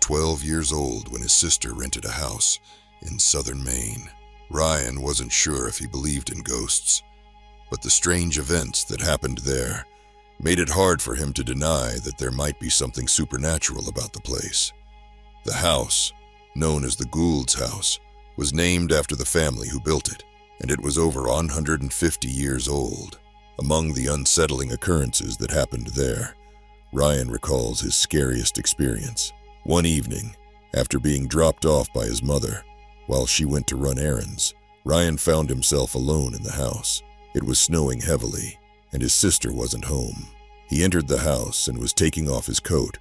12 years old when his sister rented a house in southern Maine. Ryan wasn't sure if he believed in ghosts, but the strange events that happened there made it hard for him to deny that there might be something supernatural about the place. The house, known as the Gould's house, was named after the family who built it, and it was over 150 years old. Among the unsettling occurrences that happened there, Ryan recalls his scariest experience. One evening, after being dropped off by his mother while she went to run errands, Ryan found himself alone in the house. It was snowing heavily, and his sister wasn't home. He entered the house and was taking off his coat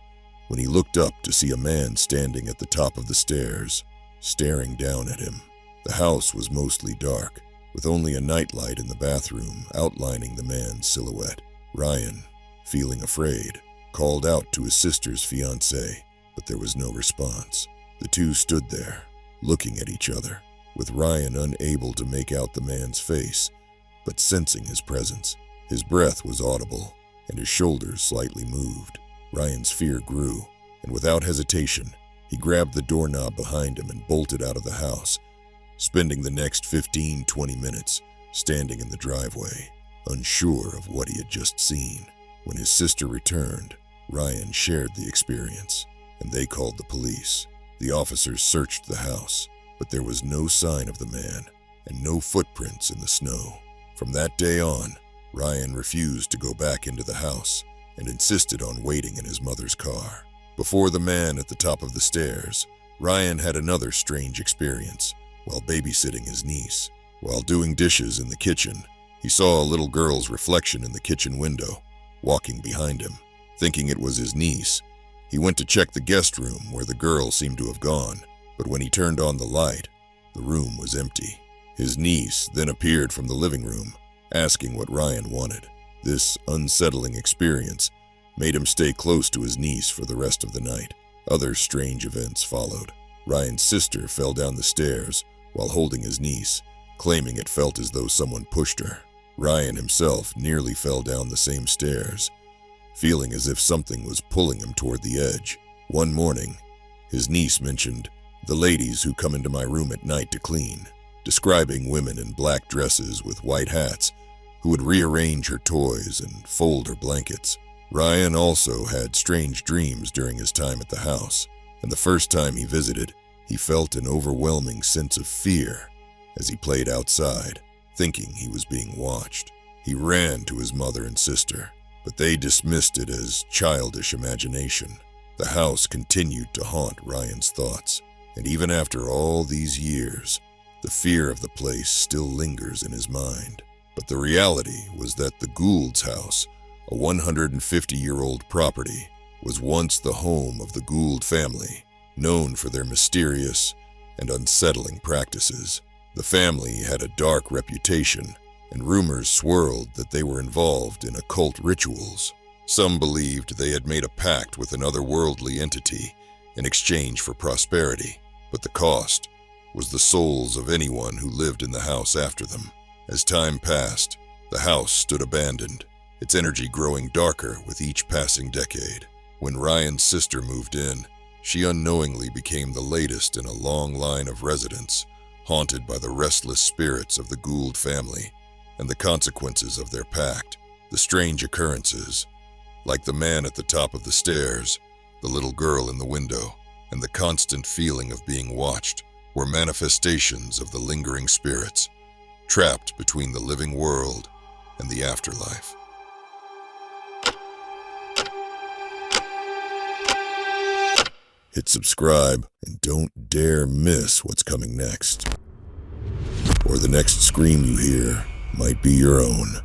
when he looked up to see a man standing at the top of the stairs, staring down at him. The house was mostly dark, with only a nightlight in the bathroom outlining the man's silhouette. Ryan, feeling afraid, called out to his sister's fiancé, but there was no response. The two stood there, looking at each other, with Ryan unable to make out the man's face, but sensing his presence. His breath was audible, and his shoulders slightly moved. Ryan's fear grew, and without hesitation, he grabbed the doorknob behind him and bolted out of the house, spending the next 15-20 minutes standing in the driveway, unsure of what he had just seen. When his sister returned, Ryan shared the experience, and they called the police. The officers searched the house, but there was no sign of the man and no footprints in the snow. From that day on, Ryan refused to go back into the house and insisted on waiting in his mother's car. Before the man at the top of the stairs, Ryan had another strange experience while babysitting his niece. While doing dishes in the kitchen, he saw a little girl's reflection in the kitchen window, walking behind him. Thinking it was his niece, he went to check the guest room where the girl seemed to have gone, but when he turned on the light, the room was empty. His niece then appeared from the living room, asking what Ryan wanted. This unsettling experience made him stay close to his niece for the rest of the night. Other strange events followed. Ryan's sister fell down the stairs while holding his niece, claiming it felt as though someone pushed her. Ryan himself nearly fell down the same stairs, feeling as if something was pulling him toward the edge. One morning, his niece mentioned the ladies who come into my room at night to clean, describing women in black dresses with white hats who would rearrange her toys and fold her blankets. Ryan also had strange dreams during his time at the house, and the first time he visited, he felt an overwhelming sense of fear as he played outside, thinking he was being watched. He ran to his mother and sister, but they dismissed it as childish imagination. The house continued to haunt Ryan's thoughts, and even after all these years, the fear of the place still lingers in his mind. But the reality was that the Gould's house, a 150-year-old property, was once the home of the Gould family, known for their mysterious and unsettling practices. The family had a dark reputation, and rumors swirled that they were involved in occult rituals. Some believed they had made a pact with an otherworldly entity in exchange for prosperity, but the cost was the souls of anyone who lived in the house after them. As time passed, the house stood abandoned, its energy growing darker with each passing decade. When Ryan's sister moved in, she unknowingly became the latest in a long line of residents, haunted by the restless spirits of the Gould family and the consequences of their pact. The strange occurrences, like the man at the top of the stairs, the little girl in the window, and the constant feeling of being watched, were manifestations of the lingering spirits, trapped between the living world and the afterlife. Hit subscribe and don't dare miss what's coming next, or the next scream you hear might be your own.